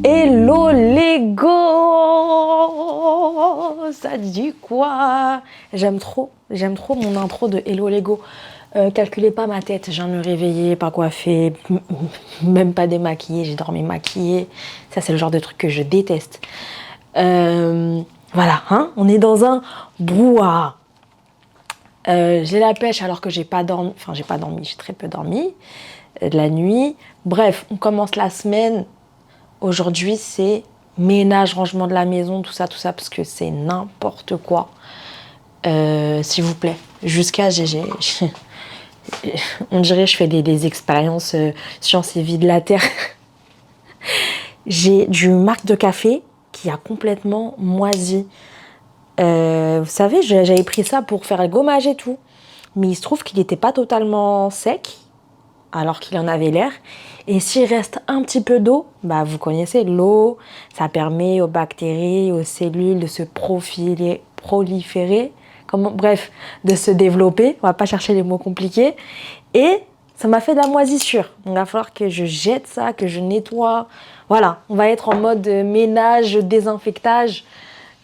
Hello Lego! Ça dit quoi? J'aime trop mon intro de Hello Lego. Calculez pas ma tête, je viens de me réveiller, pas coiffée, même pas démaquillée, j'ai dormi maquillée. Ça, c'est le genre de truc que je déteste. Voilà, hein, on est dans un brouhaha. J'ai la pêche alors que j'ai pas dormi, j'ai très peu dormi de la nuit. Bref, on commence la semaine. Aujourd'hui, c'est ménage, rangement de la maison, tout ça, parce que c'est n'importe quoi. S'il vous plaît, jusqu'à on dirait que je fais des expériences sciences et vie de la Terre. J'ai du marc de café qui a complètement moisi. Vous savez, j'avais pris ça pour faire le gommage et tout. Mais il se trouve qu'il n'était pas totalement sec, alors qu'il en avait l'air. Et s'il reste un petit peu d'eau, bah vous connaissez l'eau, ça permet aux bactéries, aux cellules de se proliférer, bref, de se développer. On va pas chercher les mots compliqués. Et ça m'a fait de la moisissure. Donc il va falloir que je jette ça, que je nettoie. Voilà, on va être en mode ménage, désinfectage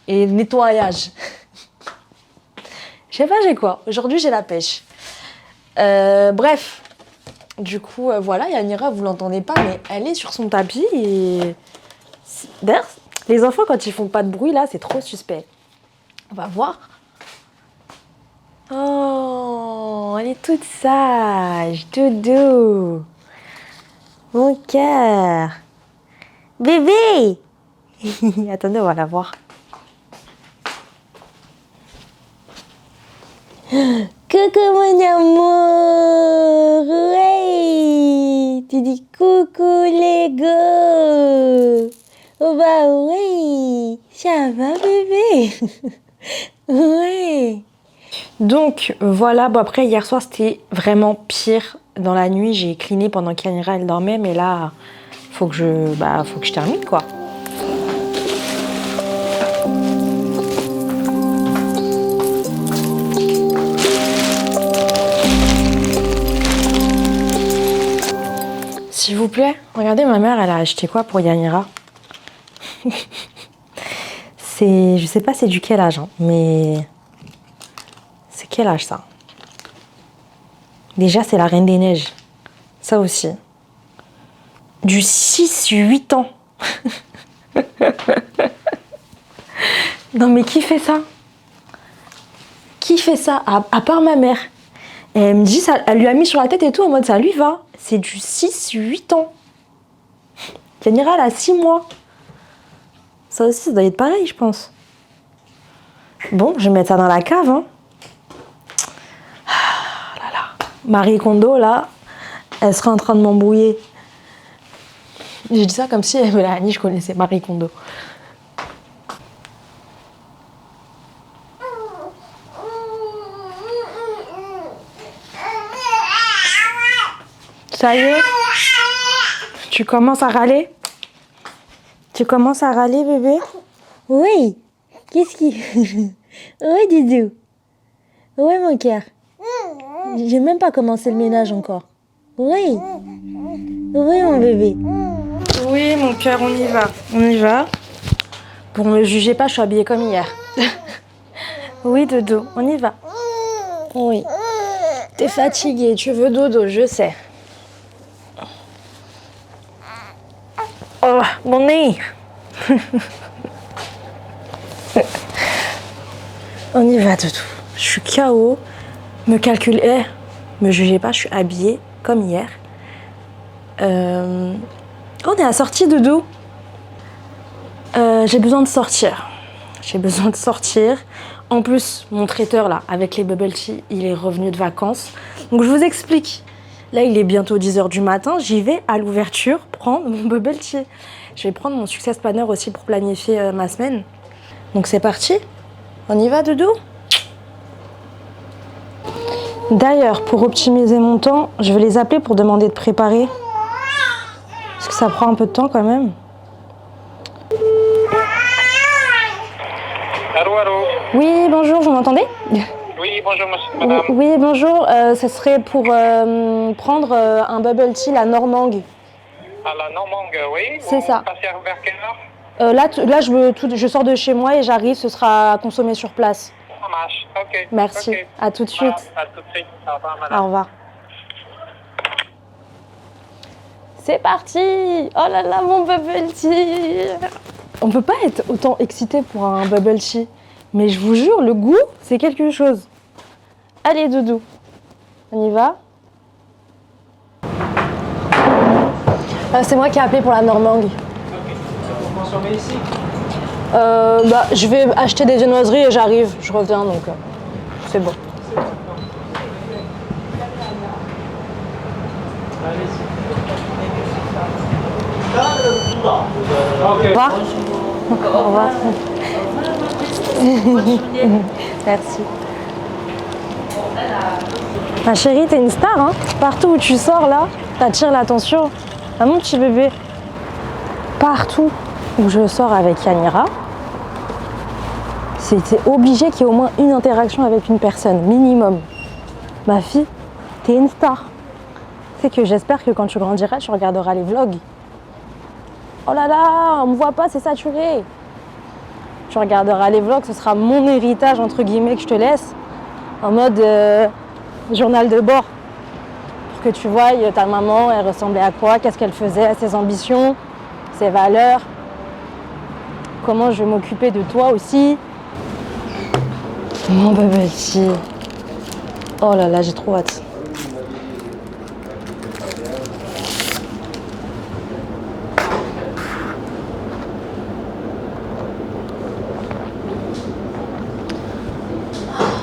et nettoyage. Je sais pas j'ai quoi. Aujourd'hui j'ai la pêche. Bref. Du coup, voilà, Yanira, vous l'entendez pas, mais elle est sur son tapis et... D'ailleurs, les enfants, quand ils font pas de bruit, là, c'est trop suspect. On va voir. Oh, elle est toute sage, doudou. Mon cœur. Bébé. Attendez, on va la voir. Coucou mon amour, ouais, tu dis coucou Lego, oh bah oui, ça va bébé, ouais. Donc voilà, bon après hier soir c'était vraiment pire, dans la nuit j'ai cliné pendant qu'Yanira elle dormait, mais là faut que je termine quoi. S'il vous plaît, regardez ma mère, elle a acheté quoi pour Yanira? Je sais pas c'est du quel âge, hein, mais c'est quel âge ça? Déjà c'est la Reine des Neiges, ça aussi. Du 6-8 ans. Non mais qui fait ça? Qui fait ça à part ma mère? Et elle me dit, ça, elle lui a mis sur la tête et tout, en mode ça lui va. C'est du 6-8 ans. Yanira, elle a 6 mois. Ça aussi, ça doit être pareil, je pense. Bon, je vais mettre ça dans la cave. Hein. Ah là là. Marie Kondo, là, elle serait en train de m'embrouiller. J'ai dit ça comme si Mélanie, je connaissais Marie Kondo. Ça y est? Tu commences à râler? Tu commences à râler, bébé? Oui. Qu'est-ce qui... Oui, Didou. Oui, mon cœur. J'ai même pas commencé le ménage encore. Oui. Oui, mon bébé. Oui, mon cœur, on y va. On y va. Pour me juger pas, je suis habillée comme hier. Oui, dodo, on y va. Oui. T'es fatiguée, tu veux dodo, je sais. Oh, mon nez. On y va, doudou. Je suis KO. Me calculez, me jugez pas, je suis habillée comme hier. On est à la sortie, doudou. J'ai besoin de sortir. J'ai besoin de sortir. En plus, mon traiteur, là, avec les bubble tea, il est revenu de vacances. Donc, je vous explique. Là, il est bientôt 10h du matin. J'y vais à l'ouverture prendre mon bubble tea. Je vais prendre mon success planner aussi pour planifier ma semaine. Donc, c'est parti. On y va, doudou? D'ailleurs, pour optimiser mon temps, je vais les appeler pour demander de préparer. Parce que ça prend un peu de temps quand même. Allô, allô. Oui, bonjour, vous m'entendez? Oui, bonjour, madame. Oui, bonjour. Ce serait pour prendre un bubble tea, la Normang. À la Normande, oui. C'est ça. Passez vers quelle heure? Là je sors de chez moi et j'arrive, ce sera consommé sur place. Ça marche, ok. Merci, Okay. à tout de suite. À tout de suite. Au revoir, madame. Au revoir. C'est parti! Oh là là, mon bubble tea! On peut pas être autant excité pour un bubble tea. Mais je vous jure, le goût, c'est quelque chose. Allez, Doudou. On y va? C'est moi qui ai appelé pour la Normande. Vous consommez ici? Je vais acheter des viennoiseries et j'arrive. Je reviens, donc c'est bon. Au revoir. Au revoir. Merci. Ma chérie, t'es une star, hein? Partout où tu sors, là, t'attires l'attention. Ah, mon petit bébé. Partout où je sors avec Yanira, c'était obligé qu'il y ait au moins une interaction avec une personne, minimum. Ma fille, t'es une star. C'est que j'espère que quand tu grandiras, tu regarderas les vlogs. Oh là là, on me voit pas, c'est saturé. Tu regarderas les vlogs, ce sera mon héritage, entre guillemets, que je te laisse. En mode journal de bord. Pour que tu vois, ta maman, elle ressemblait à quoi, qu'est-ce qu'elle faisait, ses ambitions, ses valeurs. Comment je vais m'occuper de toi aussi. Mon bébé tea. Oh là là, j'ai trop hâte.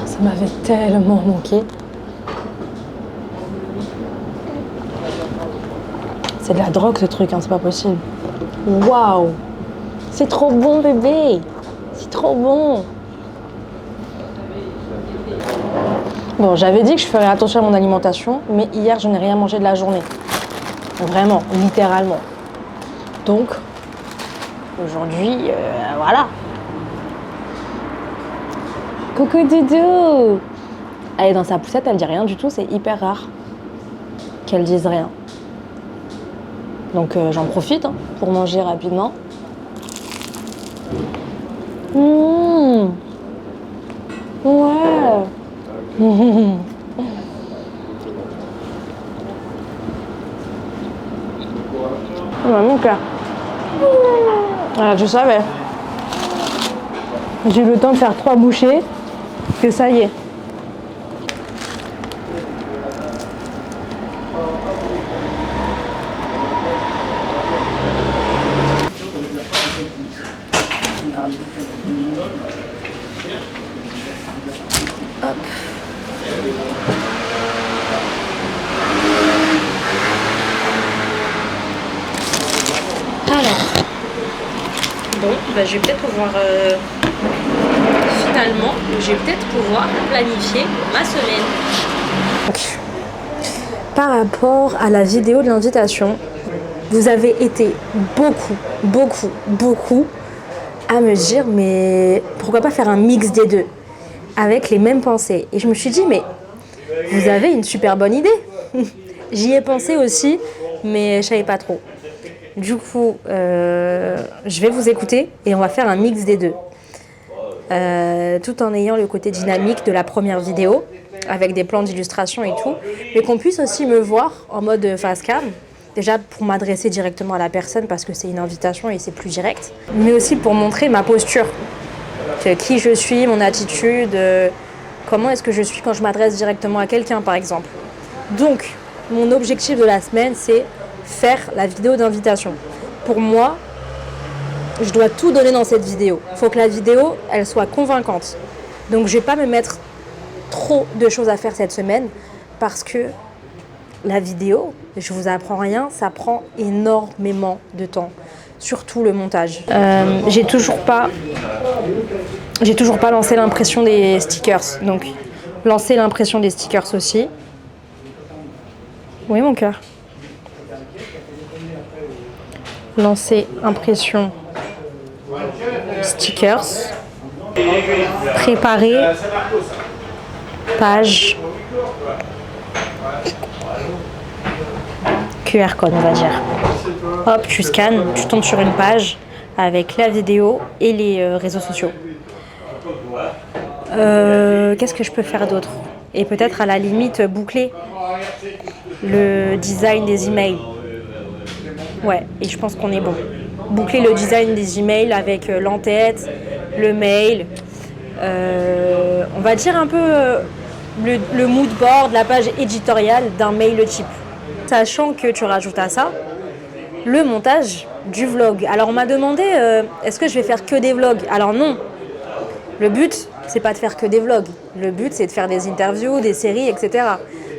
Ça m'avait tellement manqué. C'est de la drogue ce truc, hein, c'est pas possible. Waouh! C'est trop bon bébé! C'est trop bon! Bon, j'avais dit que je ferais attention à mon alimentation, mais hier je n'ai rien mangé de la journée. Vraiment, littéralement. Donc, aujourd'hui, voilà. Coucou Doudou! Elle est dans sa poussette, elle dit rien du tout, c'est hyper rare qu'elle dise rien. Donc j'en profite hein, pour manger rapidement. Ouais. Mon cœur. Voilà, je savais. J'ai eu le temps de faire 3 bouchées, que ça y est. Hop. Alors, bon, bah, je vais peut-être pouvoir, finalement, je vais peut-être pouvoir planifier ma semaine. Donc, par rapport à la vidéo de l'invitation, vous avez été beaucoup à me dire, mais pourquoi pas faire un mix des deux avec les mêmes pensées. Et je me suis dit, mais vous avez une super bonne idée. J'y ai pensé aussi, mais je savais pas trop. Du coup, je vais vous écouter et on va faire un mix des deux. Tout en ayant le côté dynamique de la première vidéo, avec des plans d'illustration et tout, mais qu'on puisse aussi me voir en mode face cam. Déjà pour m'adresser directement à la personne parce que c'est une invitation et c'est plus direct, mais aussi pour montrer ma posture. Qui je suis, mon attitude, comment est-ce que je suis quand je m'adresse directement à quelqu'un par exemple. Donc, mon objectif de la semaine, c'est faire la vidéo d'invitation. Pour moi, je dois tout donner dans cette vidéo. Il faut que la vidéo, elle soit convaincante. Donc, je ne vais pas me mettre trop de choses à faire cette semaine parce que la vidéo, je vous apprends rien, ça prend énormément de temps. Surtout le montage. J'ai toujours pas lancé l'impression des stickers. Donc, lancer l'impression des stickers aussi. Oui, mon cœur. Lancer impression stickers. Préparer page QR code, on va dire. Hop, tu scannes, tu tombes sur une page avec la vidéo et les réseaux sociaux. Qu'est-ce que je peux faire d'autre? Et peut-être à la limite boucler le design des emails. Ouais, et je pense qu'on est bon. Boucler le design des emails avec l'entête, le mail. On va dire un peu le mood board, la page éditoriale d'un mail type. Sachant que tu rajoutes à ça le montage du vlog. Alors on m'a demandé est-ce que je vais faire que des vlogs? Alors non. Le but, c'est pas de faire que des vlogs. Le but, c'est de faire des interviews, des séries, etc.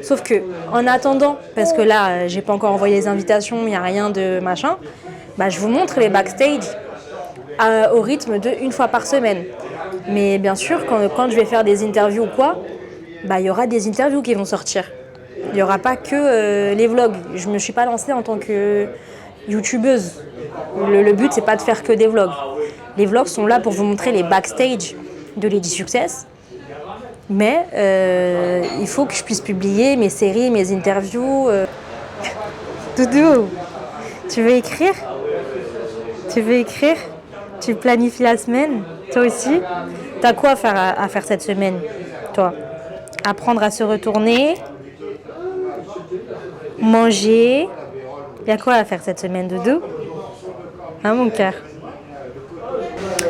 Sauf que, en attendant, parce que là, j'ai pas encore envoyé les invitations, il n'y a rien de machin, bah, je vous montre les backstage au rythme de 1 fois par semaine. Mais bien sûr, quand je vais faire des interviews ou quoi, bah, il y aura des interviews qui vont sortir. Il n'y aura pas que les vlogs. Je me suis pas lancée en tant que youtubeuse. Le but, c'est pas de faire que des vlogs. Les vlogs sont là pour vous montrer les backstage de Lady Success. Mais il faut que je puisse publier mes séries, mes interviews. Doudou, tu veux écrire? Tu veux écrire? Tu planifies la semaine? Toi aussi? T'as quoi à faire cette semaine, toi? Apprendre à se retourner, manger. Il y a quoi à faire cette semaine, Doudou? Hein, mon cœur?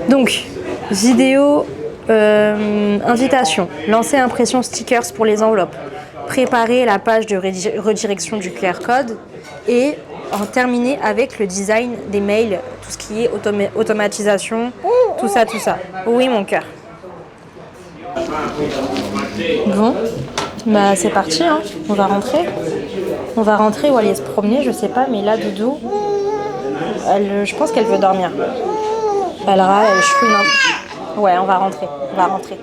Donc, vidéo, invitation, lancer impression stickers pour les enveloppes, préparer la page de redirection du QR code et en terminer avec le design des mails, tout ce qui est automatisation, tout ça, tout ça. Oui, mon cœur. Bon, bah c'est parti, hein. On va rentrer. On va rentrer ou aller se promener, je sais pas, mais là, Doudou, je pense qu'elle veut dormir. Elle râle, elle chouine un peu. Ouais, on va rentrer. On va rentrer.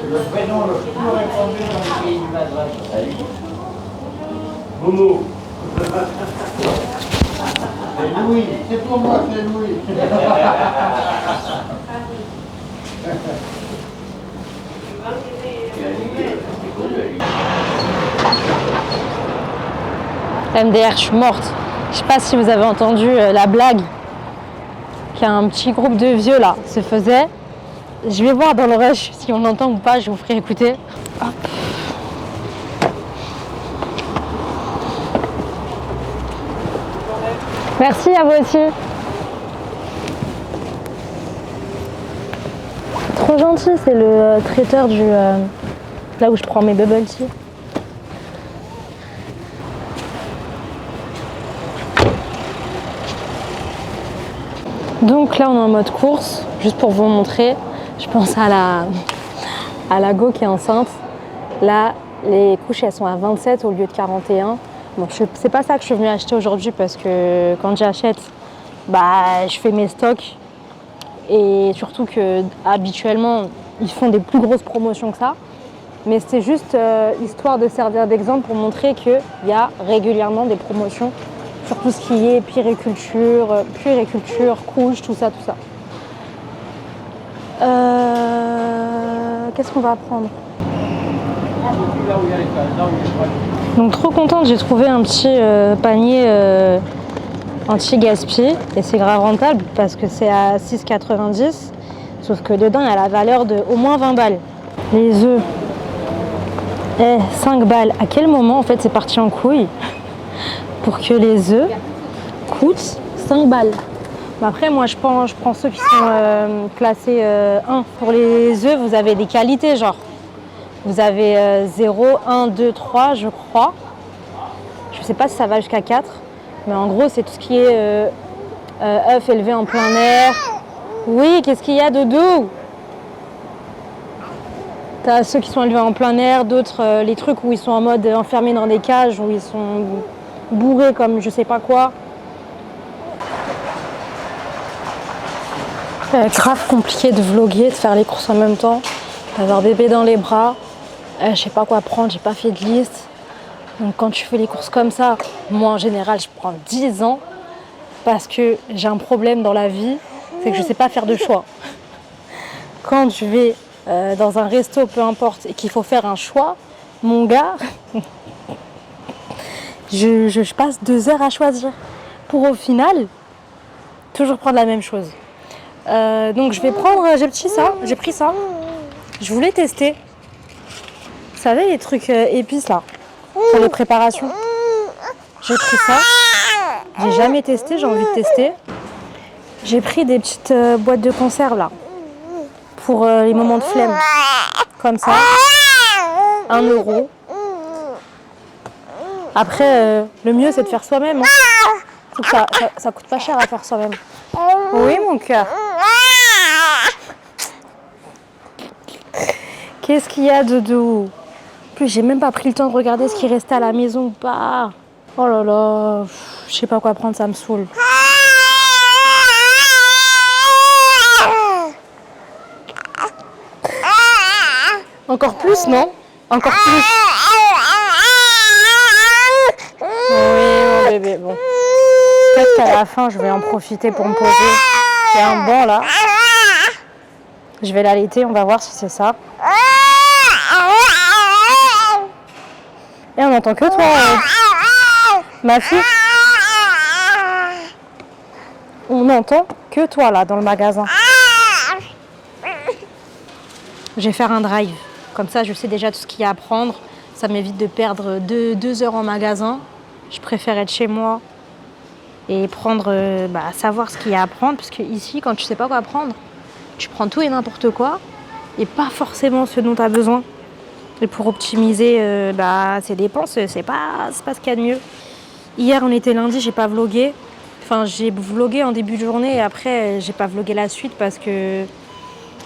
Le prénom le plus répandu dans le pays du Maghreb. Momo. C'est Louis, c'est pour moi, c'est Louis. MDR, je suis morte. Je sais pas si vous avez entendu la blague qu'un petit groupe de vieux là se faisait. Je vais voir dans le rush si on entend ou pas, je vous ferai écouter. Hop. Merci à vous aussi. Trop gentil, c'est le traiteur du là où je prends mes bubble tea. Donc là on est en mode course, juste pour vous montrer. Je pense à la go qui est enceinte. Là, les couches, elles sont à 27 au lieu de 41. Bon, c'est pas ça que je suis venue acheter aujourd'hui parce que quand j'achète, bah, je fais mes stocks. Et surtout que habituellement, ils font des plus grosses promotions que ça. Mais c'est juste histoire de servir d'exemple pour montrer qu'il y a régulièrement des promotions sur tout ce qui est puériculture, couches, tout ça, tout ça. Qu'est-ce qu'on va prendre? Donc trop contente, j'ai trouvé un petit panier anti-gaspi et c'est grave rentable parce que c'est à 6,90 €, sauf que dedans il y a la valeur de au moins 20 balles. Les œufs, 5 balles. À quel moment en fait c'est parti en couille pour que les œufs coûtent 5 balles? Après, moi, je prends ceux qui sont classés 1. Pour les œufs, vous avez des qualités, genre. Vous avez 0, 1, 2, 3, je crois. Je sais pas si ça va jusqu'à 4. Mais en gros, c'est tout ce qui est œufs élevés en plein air. Oui, qu'est-ce qu'il y a, Doudou? T'as ceux qui sont élevés en plein air, d'autres, les trucs où ils sont en mode enfermés dans des cages, où ils sont bourrés comme je sais pas quoi. Grave compliqué de vlogger, de faire les courses en même temps, d'avoir bébé dans les bras. Je sais pas quoi prendre, j'ai pas fait de liste. Donc quand tu fais les courses comme ça, moi en général je prends 10 ans parce que j'ai un problème dans la vie, c'est que je sais pas faire de choix. Quand je vais dans un resto, peu importe, et qu'il faut faire un choix, mon gars, je passe 2 heures à choisir pour au final toujours prendre la même chose. Donc je vais prendre, j'ai pris ça. Je voulais tester. Vous savez les trucs épices là, pour les préparations. J'ai pris ça. J'ai jamais testé, j'ai envie de tester. J'ai pris des petites boîtes de conserve là, pour les moments de flemme. Comme ça. 1 €. Après, le mieux c'est de faire soi-même. Hein. Ça coûte pas cher à faire soi-même. Oui mon cœur. Qu'est-ce qu'il y a Doudou? En plus j'ai même pas pris le temps de regarder ce qui restait à la maison ou pas. Oh là là, je sais pas quoi prendre, ça me saoule. Encore plus, non? Encore plus. Oui, mon bébé, bon. Peut-être qu'à la fin, je vais en profiter pour me poser. Il y a un banc là. Je vais l'allaiter, on va voir si c'est ça. Et on n'entend que toi, ma fille. On n'entend que toi là dans le magasin. Je vais faire un drive. Comme ça, je sais déjà tout ce qu'il y a à prendre. Ça m'évite de perdre 2 heures en magasin. Je préfère être chez moi et prendre, savoir ce qu'il y a à prendre. Parce que ici, quand tu sais pas quoi prendre, tu prends tout et n'importe quoi et pas forcément ce dont tu as besoin. Et pour optimiser ses dépenses, c'est pas ce qu'il y a de mieux. Hier, on était lundi, j'ai pas vlogué. Enfin, j'ai vlogué en début de journée et après, j'ai pas vlogué la suite parce que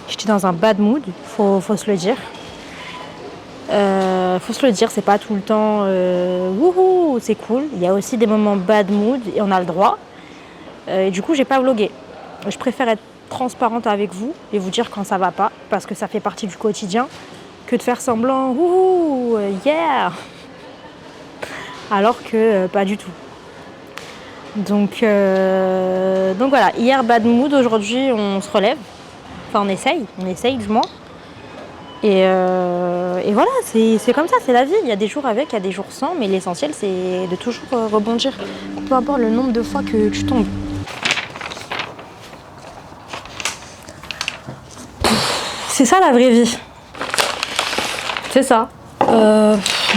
j'étais dans un bad mood, faut se le dire. Faut se le dire, c'est pas tout le temps wouhou, c'est cool. Il y a aussi des moments bad mood et on a le droit. Et du coup, j'ai pas vlogué. Je préfère être transparente avec vous et vous dire quand ça va pas parce que ça fait partie du quotidien que de faire semblant wouhou, yeah. Alors que pas du tout. Donc voilà, hier bad mood, aujourd'hui on se relève. Enfin on essaye du moins. Et voilà, c'est comme ça, c'est la vie. Il y a des jours avec, il y a des jours sans, mais l'essentiel c'est de toujours rebondir, peu importe le nombre de fois que tu tombes. C'est ça la vraie vie. C'est ça.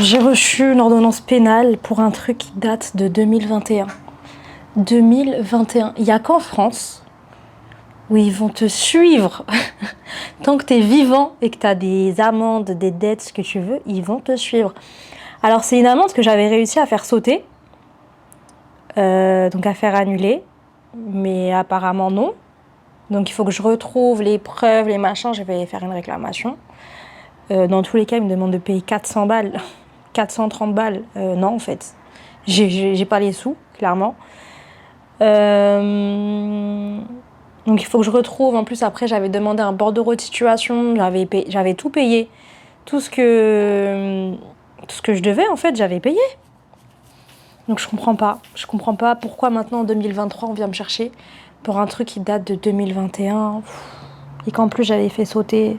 J'ai reçu une ordonnance pénale pour un truc qui date de 2021. 2021. Il n'y a qu'en France où ils vont te suivre. Tant que tu es vivant et que tu as des amendes, des dettes, ce que tu veux, ils vont te suivre. Alors, c'est une amende que j'avais réussi à faire sauter. Donc, à faire annuler. Mais apparemment, non. Donc, il faut que je retrouve les preuves, les machins. Je vais faire une réclamation. Dans tous les cas, ils me demandent de payer 400 balles. 430 balles. Non, en fait. J'ai pas les sous, clairement. Donc il faut que je retrouve. En plus, après, j'avais demandé un bordereau de situation. J'avais tout payé. Tout ce que je devais, en fait, j'avais payé. Donc je comprends pas. Je comprends pas pourquoi maintenant, en 2023, on vient me chercher pour un truc qui date de 2021. Et qu'en plus, j'avais fait sauter.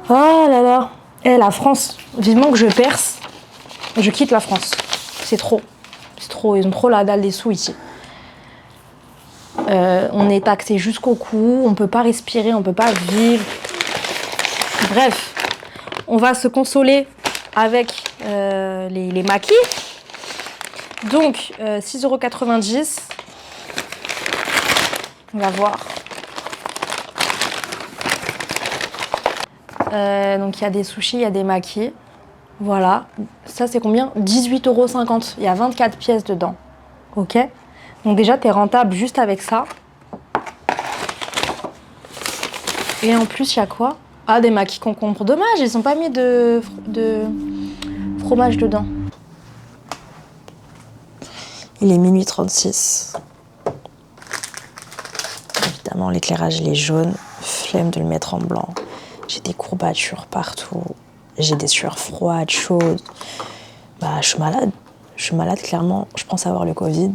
Oh là là. Et la France, vivement que je perce. Je quitte la France. C'est trop. C'est trop. Ils ont trop la dalle des sous ici. On est taxé jusqu'au cou, on peut pas respirer, on peut pas vivre. Bref, on va se consoler avec les maquis. Donc, 6,90 €. On va voir. Donc, il y a des sushis, il y a des maquis. Voilà. Ça, c'est combien? 18,50 €. Il y a 24 pièces dedans. Ok? Donc déjà, t'es rentable juste avec ça. Et en plus, il y a quoi? Ah, des maquis concombres. Dommage, ils n'ont pas mis de fromage dedans. Il est minuit 36. Évidemment. évidemment, l'éclairage il est jaune. Flemme de le mettre en blanc. J'ai des courbatures partout. J'ai des sueurs froides, chaudes. Bah, je suis malade. Je suis malade, clairement. Je pense avoir le Covid.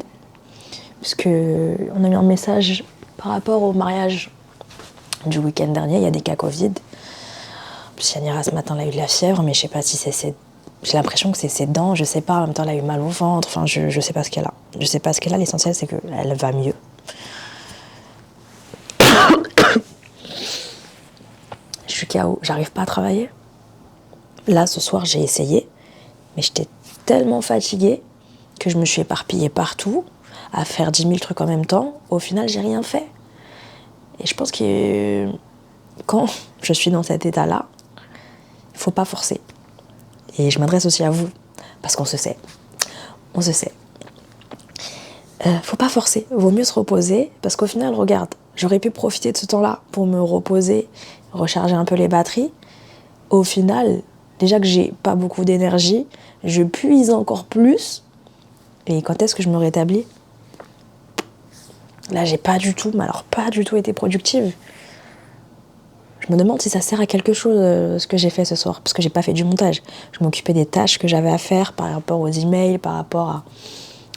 Parce que on a eu un message par rapport au mariage du week-end dernier. Il y a des cas Covid. Puis Yanira, ce matin, elle a eu de la fièvre, mais je sais pas si c'est... J'ai l'impression que c'est ses dents, je sais pas. En même temps, elle a eu mal au ventre. Enfin, je sais pas ce qu'elle a. Je sais pas ce qu'elle a. L'essentiel, c'est qu'elle va mieux. Je suis KO. J'arrive pas à travailler. Là, ce soir, j'ai essayé. Mais j'étais tellement fatiguée que je me suis éparpillée partout, à faire 10 000 trucs en même temps. Au final, j'ai rien fait. Et je pense que quand je suis dans cet état-là, il faut pas forcer. Et je m'adresse aussi à vous, parce qu'on se sait. On se sait. Faut pas forcer. Vaut mieux se reposer, parce qu'au final, regarde, j'aurais pu profiter de ce temps-là pour me reposer, recharger un peu les batteries. Au final, déjà que j'ai pas beaucoup d'énergie, je puise encore plus. Et quand est-ce que je me rétablis ? Là, j'ai pas du tout, mais alors pas du tout été productive. Je me demande si ça sert à quelque chose, ce que j'ai fait ce soir, parce que j'ai pas fait du montage. Je m'occupais des tâches que j'avais à faire par rapport aux emails, par rapport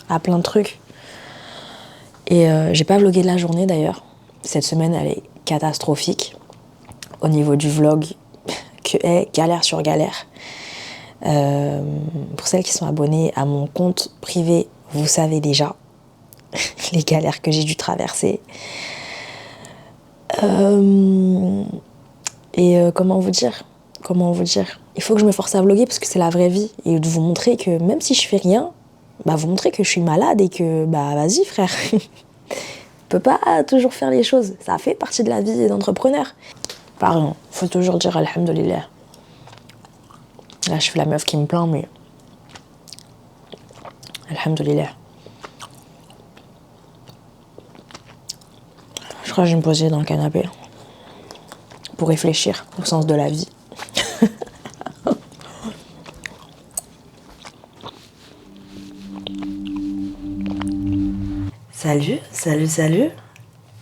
à plein de trucs. Et j'ai pas vlogué de la journée d'ailleurs. Cette semaine, elle est catastrophique. Au niveau du vlog, galère sur galère. Pour celles qui sont abonnées à mon compte privé, vous savez déjà les galères que j'ai dû traverser. Comment vous dire ? Il faut que je me force à vlogger parce que c'est la vraie vie. Et de vous montrer que même si je fais rien, bah vous montrer que je suis malade et que bah vas-y frère. On peut pas toujours faire les choses. Ça fait partie de la vie d'entrepreneur. Pardon, faut toujours dire alhamdoulilah. Là je fais la meuf qui me plaint mais alhamdoulilah. Je crois que je vais me poser dans le canapé pour réfléchir au sens de la vie. Salut.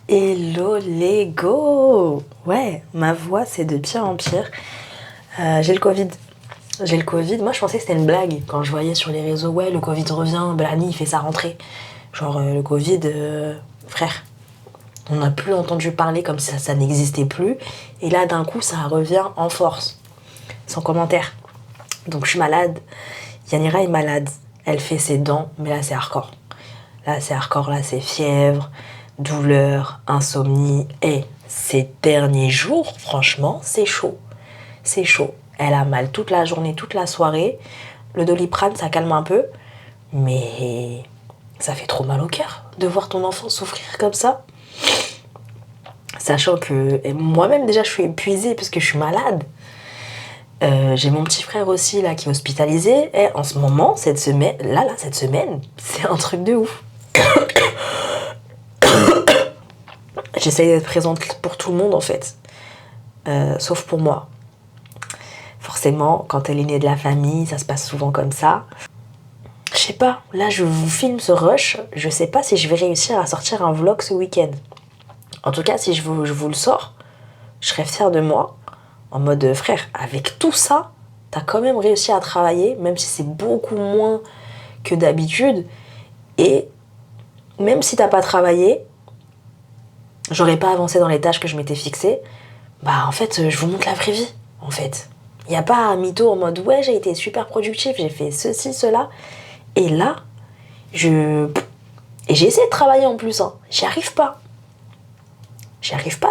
Hello les go. Ouais, ma voix c'est de pire en pire. J'ai le Covid. Moi je pensais que c'était une blague quand je voyais sur les réseaux, ouais le Covid revient, Blani il fait sa rentrée. Genre le Covid, frère. On n'a plus entendu parler comme si ça n'existait plus. Et là, d'un coup, ça revient en force. Sans commentaire. Donc, je suis malade. Yanira est malade. Elle fait ses dents, mais là, c'est hardcore. Là, c'est fièvre, douleur, insomnie. Et ces derniers jours, franchement, c'est chaud. Elle a mal toute la journée, toute la soirée. Le Doliprane, ça calme un peu. Mais ça fait trop mal au cœur de voir ton enfant souffrir comme ça. Sachant que moi-même déjà je suis épuisée parce que je suis malade. J'ai mon petit frère aussi là qui est hospitalisé. Et en ce moment, cette semaine, c'est un truc de ouf. J'essaye d'être présente pour tout le monde en fait. Sauf pour moi. Forcément, quand elle est née de la famille, ça se passe souvent comme ça. Je sais pas, là je vous filme ce rush. Je sais pas si je vais réussir à sortir un vlog ce week-end. En tout cas, si je vous le sors, je serais fière de moi. En mode, frère, avec tout ça, t'as quand même réussi à travailler, même si c'est beaucoup moins que d'habitude. Et même si t'as pas travaillé, j'aurais pas avancé dans les tâches que je m'étais fixées. Bah, en fait, je vous montre la vraie vie, en fait. Il n'y a pas un mytho en mode, ouais, j'ai été super productif, j'ai fait ceci, cela. Et là, et j'ai essayé de travailler en plus, hein. J'y arrive pas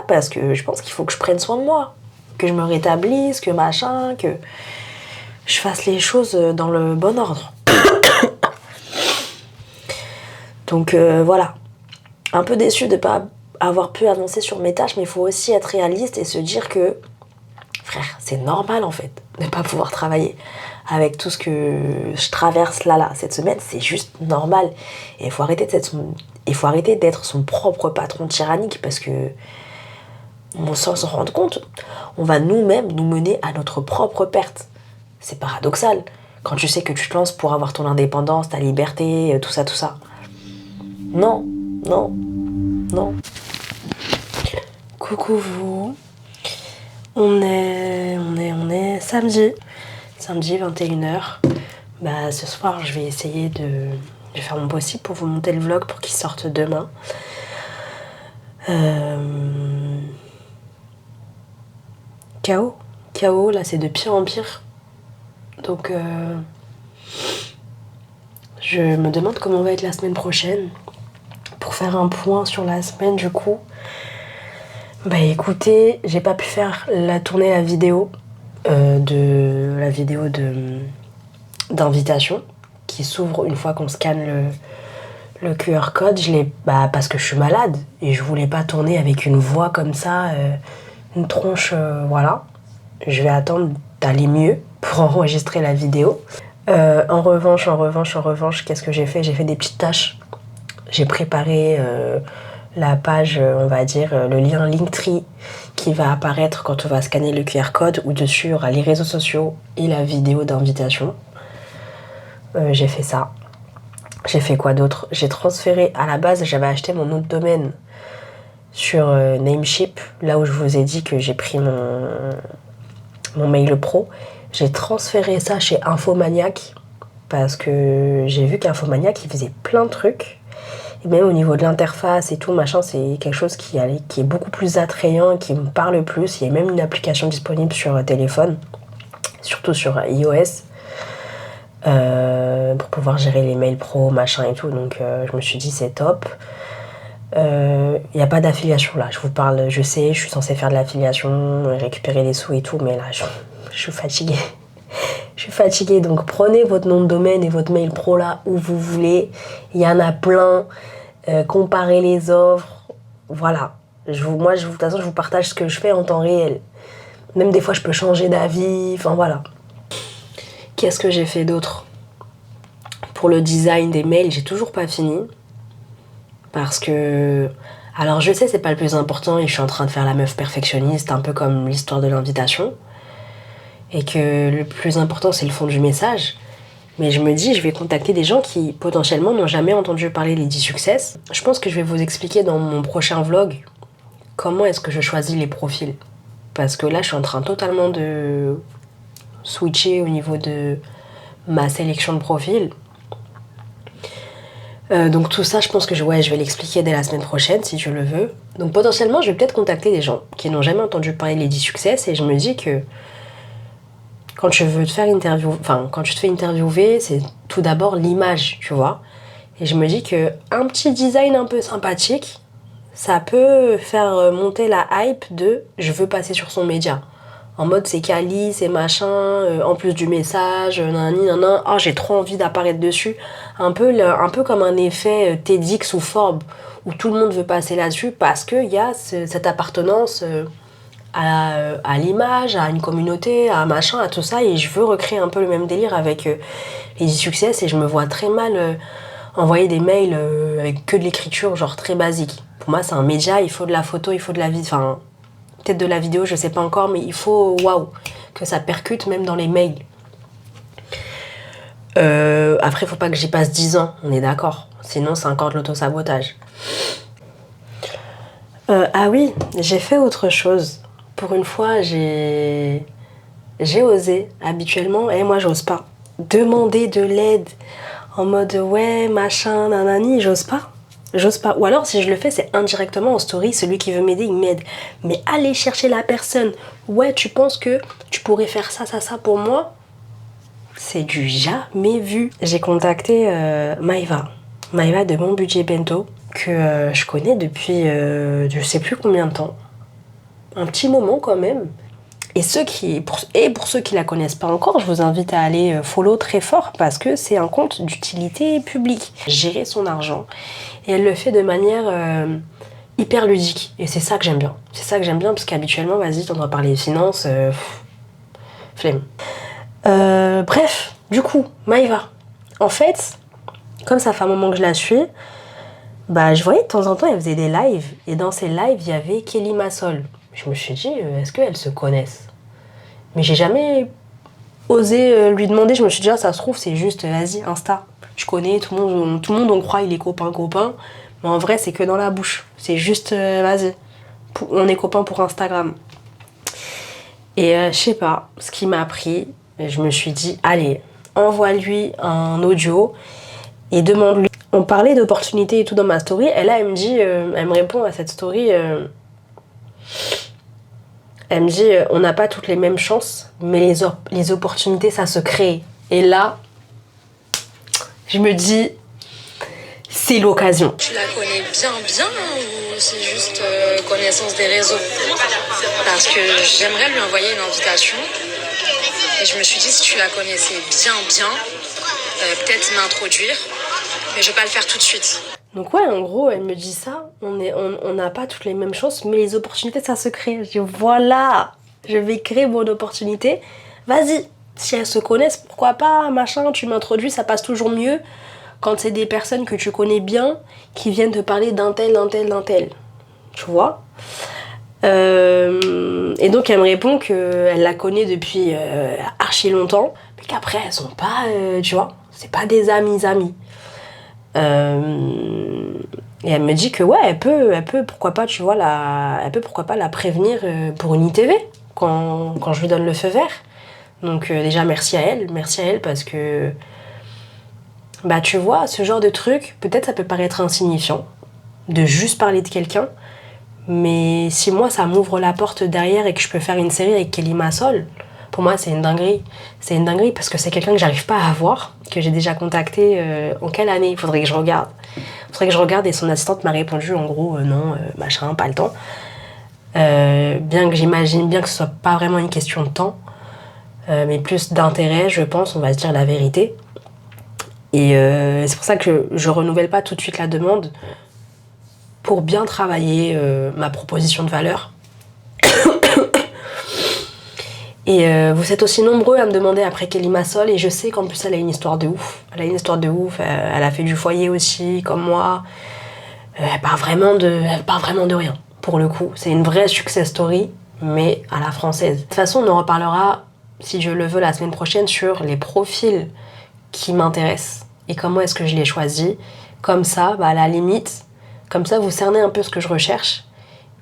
parce que je pense qu'il faut que je prenne soin de moi, que je me rétablisse, que machin, que je fasse les choses dans le bon ordre. Donc voilà, un peu déçue de ne pas avoir pu avancer sur mes tâches, mais il faut aussi être réaliste et se dire que, frère, c'est normal en fait de ne pas pouvoir travailler. Avec tout ce que je traverse là, cette semaine, c'est juste normal. Et il faut arrêter d'être son propre patron tyrannique parce que, sans s'en rendre compte, on va nous-mêmes nous mener à notre propre perte. C'est paradoxal. Quand tu sais que tu te lances pour avoir ton indépendance, ta liberté, tout ça. Non. Coucou vous. On est samedi. Samedi 21h. Bah ce soir je vais essayer de faire mon possible pour vous monter le vlog pour qu'il sorte demain. Chaos, là c'est de pire en pire. Donc je me demande comment va être la semaine prochaine. Pour faire un point sur la semaine du coup. Bah écoutez, j'ai pas pu faire tourner la vidéo d'invitation qui s'ouvre une fois qu'on scanne le QR code. Parce que je suis malade et je voulais pas tourner avec une voix comme ça, une tronche, voilà. Je vais attendre d'aller mieux pour enregistrer la vidéo. En revanche, qu'est-ce que j'ai fait? J'ai fait des petites tâches. J'ai préparé la page, on va dire, le lien Linktree qui va apparaître quand on va scanner le QR code, où dessus il y aura les réseaux sociaux et la vidéo d'invitation. J'ai fait ça. J'ai fait quoi d'autre? J'ai transféré, à la base j'avais acheté mon nom de domaine sur Namecheap, là où je vous ai dit que j'ai pris mon mail pro. J'ai transféré ça chez Infomaniac parce que j'ai vu qu'Infomaniac il faisait plein de trucs. Et même au niveau de l'interface et tout, machin, c'est quelque chose qui est beaucoup plus attrayant, qui me parle plus. Il y a même une application disponible sur téléphone, surtout sur iOS, pour pouvoir gérer les mails pro, machin et tout. Donc je me suis dit c'est top. Il n'y a pas d'affiliation là, je vous parle, je sais, je suis censée faire de l'affiliation, récupérer des sous et tout, mais là je suis fatiguée. Je suis fatiguée, donc prenez votre nom de domaine et votre mail pro là où vous voulez. Il y en a plein. Comparez les offres. Voilà. De toute façon, je vous partage ce que je fais en temps réel. Même des fois, je peux changer d'avis. Enfin, voilà. Qu'est-ce que j'ai fait d'autre? Pour le design des mails, j'ai toujours pas fini. Parce que... Alors, je sais, c'est pas le plus important et je suis en train de faire la meuf perfectionniste, un peu comme l'histoire de l'invitation. Et que le plus important c'est le fond du message, mais je me dis je vais contacter des gens qui potentiellement n'ont jamais entendu parler des 10 Success. Je pense que je vais vous expliquer dans mon prochain vlog comment est-ce que je choisis les profils, parce que là je suis en train totalement de switcher au niveau de ma sélection de profils. Donc tout ça je pense que je vais l'expliquer dès la semaine prochaine si je le veux. Donc potentiellement je vais peut-être contacter des gens qui n'ont jamais entendu parler des 10 Success, et je me dis que quand tu te fais interviewer, c'est tout d'abord l'image, tu vois. Et je me dis que un petit design un peu sympathique, ça peut faire monter la hype de je veux passer sur son média. En mode c'est quali, c'est machin, en plus du message, oh j'ai trop envie d'apparaître dessus. Un peu comme un effet TEDx ou Forbes, où tout le monde veut passer là-dessus parce qu'il y a cette appartenance... à l'image, à une communauté, à machin, à tout ça, et je veux recréer un peu le même délire avec les 10 Success, et je me vois très mal envoyer des mails avec que de l'écriture genre très basique. Pour moi c'est un média, il faut de la photo, il faut de la vidéo, enfin peut-être de la vidéo, je sais pas encore, mais il faut que ça percute même dans les mails. Après faut pas que j'y passe 10 ans, on est d'accord, sinon c'est encore de l'auto-sabotage. Ah oui, j'ai fait autre chose. Pour une fois, j'ai osé. Habituellement, et moi j'ose pas. Demander de l'aide en mode ouais, machin, nanani, j'ose pas. Ou alors si je le fais, c'est indirectement en story, celui qui veut m'aider, il m'aide. Mais aller chercher la personne, ouais, tu penses que tu pourrais faire ça pour moi? C'est du jamais vu. J'ai contacté Maïva de Mon Budget Bento, que je connais depuis je sais plus combien de temps. Un petit moment quand même. Et pour ceux qui la connaissent pas encore, je vous invite à aller follow très fort, parce que c'est un compte d'utilité publique. Gérer son argent. Et elle le fait de manière hyper ludique. Et c'est ça que j'aime bien. C'est ça que j'aime bien, parce qu'habituellement, vas-y, on doit parler finances, flemme. Bref, du coup, Maïva. En fait, comme ça fait un moment que je la suis, bah je voyais de temps en temps, elle faisait des lives. Et dans ces lives, il y avait Kelly Massol. Je me suis dit, est-ce qu'elles se connaissent? Mais j'ai jamais osé lui demander. Je me suis dit, ça se trouve, c'est juste, vas-y, Insta. Je connais, tout le monde on croit il est copain. Mais en vrai, c'est que dans la bouche. C'est juste, vas-y. On est copains pour Instagram. Et je sais pas, ce qui m'a pris, je me suis dit, allez, envoie-lui un audio et demande-lui. On parlait d'opportunités et tout dans ma story, et là elle me dit, elle me répond à cette story, elle me dit, on n'a pas toutes les mêmes chances, mais les opportunités ça se crée. Et là, je me dis, c'est l'occasion. Tu la connais bien ou c'est juste connaissance des réseaux? Parce que j'aimerais lui envoyer une invitation et je me suis dit si tu la connaissais bien, peut-être m'introduire, mais je vais pas le faire tout de suite. Donc ouais, en gros, elle me dit ça, on n'a pas toutes les mêmes chances, mais les opportunités ça se crée. Je dis voilà, je vais créer mon opportunité, vas-y, si elles se connaissent, pourquoi pas, machin, tu m'introduis, ça passe toujours mieux quand c'est des personnes que tu connais bien qui viennent te parler d'un tel, tu vois. Et donc elle me répond qu'elle la connaît depuis archi longtemps, mais qu'après elles sont pas, tu vois, c'est pas des amis. Et elle me dit que ouais, elle peut pourquoi pas, tu vois, elle peut pourquoi pas la prévenir pour une ITV quand je lui donne le feu vert. Donc déjà merci à elle parce que bah tu vois, ce genre de truc, peut-être ça peut paraître insignifiant de juste parler de quelqu'un, mais si moi ça m'ouvre la porte derrière et que je peux faire une série avec Kelly Massol, pour moi c'est une dinguerie. C'est une dinguerie parce que c'est quelqu'un que j'arrive pas à avoir, que j'ai déjà contacté en quelle année, il faudrait que je regarde et son assistante m'a répondu en gros non, machin, pas le temps. Bien que j'imagine bien que ce soit pas vraiment une question de temps, mais plus d'intérêt, je pense, on va se dire la vérité. Et c'est pour ça que je renouvelle pas tout de suite la demande pour bien travailler ma proposition de valeur. Et vous êtes aussi nombreux à me demander après Kelly Massol, et je sais qu'en plus elle a une histoire de ouf. Elle a fait du foyer aussi, comme moi. Elle part vraiment de rien, pour le coup. C'est une vraie success story, mais à la française. De toute façon, on en reparlera, si je le veux, la semaine prochaine, sur les profils qui m'intéressent et comment est-ce que je les choisis. Comme ça, bah à la limite, comme ça vous cernez un peu ce que je recherche.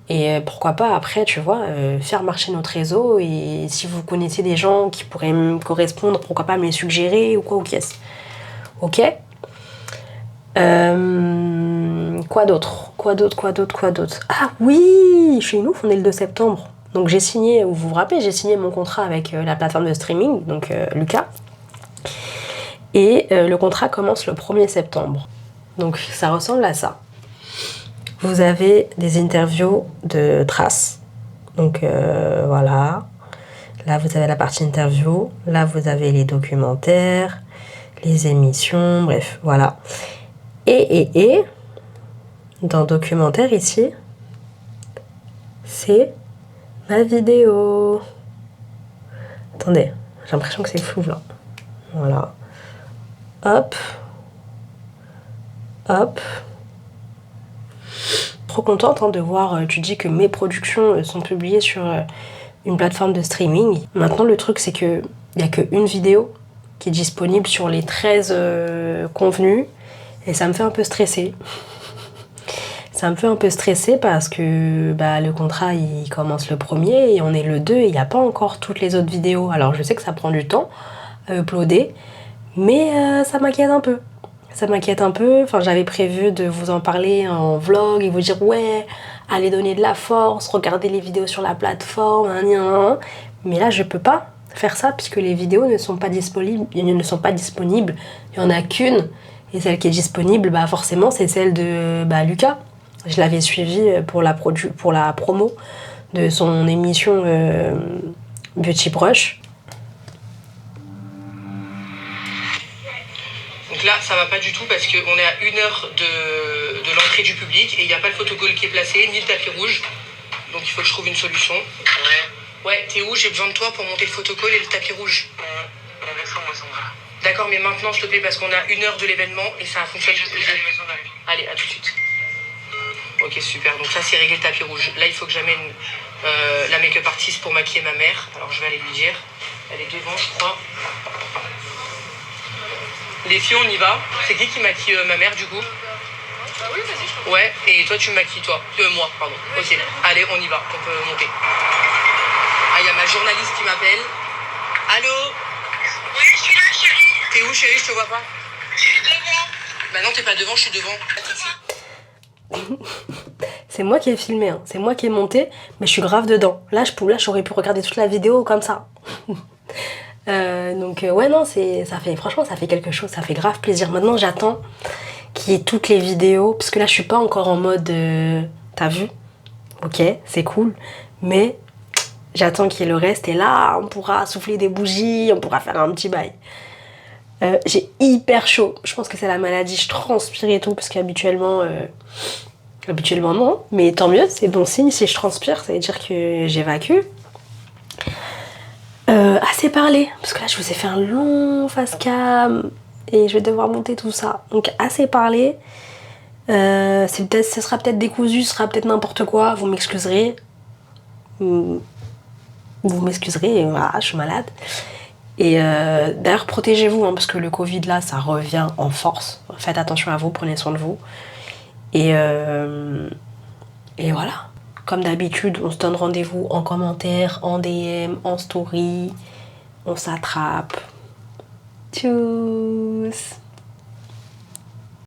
Et pourquoi pas après, tu vois, faire marcher notre réseau, et si vous connaissez des gens qui pourraient me correspondre, pourquoi pas me les suggérer ou quoi, ou qu'est-ce. Ok. Quoi d'autre? Ah oui, je suis une ouf, on est le 2 septembre. Donc j'ai signé, vous vous rappelez, j'ai signé mon contrat avec la plateforme de streaming, donc Lucas. Et le contrat commence le 1er septembre. Donc ça ressemble à ça. Vous avez des interviews de Trace. Donc voilà. Là, vous avez la partie interview. Là, vous avez les documentaires, les émissions, bref, voilà. Et dans documentaire ici, c'est ma vidéo. Attendez, j'ai l'impression que c'est flou là. Voilà. Hop. Trop contente de voir, tu dis que mes productions sont publiées sur une plateforme de streaming. Maintenant, le truc, c'est qu'il n'y a qu'une vidéo qui est disponible sur les 13 convenus, et ça me fait un peu stresser. Ça me fait un peu stresser parce que bah, le contrat il commence le 1er et on est le 2 et il n'y a pas encore toutes les autres vidéos. Alors je sais que ça prend du temps à uploader, mais ça m'inquiète un peu. Enfin, j'avais prévu de vous en parler en vlog et vous dire ouais, allez donner de la force, regardez les vidéos sur la plateforme, mais là je peux pas faire ça puisque les vidéos ne sont pas disponibles. Il n'y en a qu'une, et celle qui est disponible, bah forcément c'est celle de Lucas. Je l'avais suivi pour la promo de son émission Beauty Brush. Donc là, ça va pas du tout parce qu'on est à 1 heure de l'entrée du public et il n'y a pas le photocall qui est placé, ni le tapis rouge. Donc il faut que je trouve une solution. Ouais, t'es où? J'ai besoin de toi pour monter le photocall et le tapis rouge. D'accord, mais maintenant, s'il te plaît, parce qu'on est à 1 heure de l'événement et ça fonctionne. Allez, à tout de suite. Ok, super. Donc ça, c'est régler le tapis rouge. Là, il faut que j'amène la make-up artiste pour maquiller ma mère. Alors, je vais aller lui dire. Elle est devant, je crois. Les filles, on y va. C'est qui maquille ma mère, du coup? oui, vas-y, je comprends. Ouais, et toi, tu me maquilles, toi. Moi, pardon. Ok, allez, on y va, on peut monter. Ah, il y a ma journaliste qui m'appelle. Allô? Oui, je suis là, chérie. T'es où, chérie? Je te vois pas. Je suis devant. Bah non, t'es pas devant, je suis devant. C'est moi qui ai filmé, hein. C'est moi qui ai monté, mais je suis grave dedans. Là, j'aurais pu regarder toute la vidéo comme ça. Donc ouais, non, franchement, ça fait quelque chose, ça fait grave plaisir. Maintenant, j'attends qu'il y ait toutes les vidéos, parce que là, je suis pas encore en mode t'as vu? Ok, c'est cool, mais j'attends qu'il y ait le reste, et là, on pourra souffler des bougies, on pourra faire un petit bail. J'ai hyper chaud. Je pense que c'est la maladie, je transpire et tout, parce qu'habituellement... Habituellement non, mais tant mieux, c'est bon signe si je transpire, ça veut dire que j'évacue. Assez parlé, parce que là je vous ai fait un long face cam et je vais devoir monter tout ça. Donc assez parlé, ce sera peut-être décousu, ce sera peut-être n'importe quoi, vous m'excuserez. Vous m'excuserez, voilà, je suis malade. Et d'ailleurs protégez-vous, hein, parce que le Covid là ça revient en force. Faites attention à vous, prenez soin de vous. Et voilà, comme d'habitude, on se donne rendez-vous en commentaire, en DM, en story. On s'attrape. Tchuss!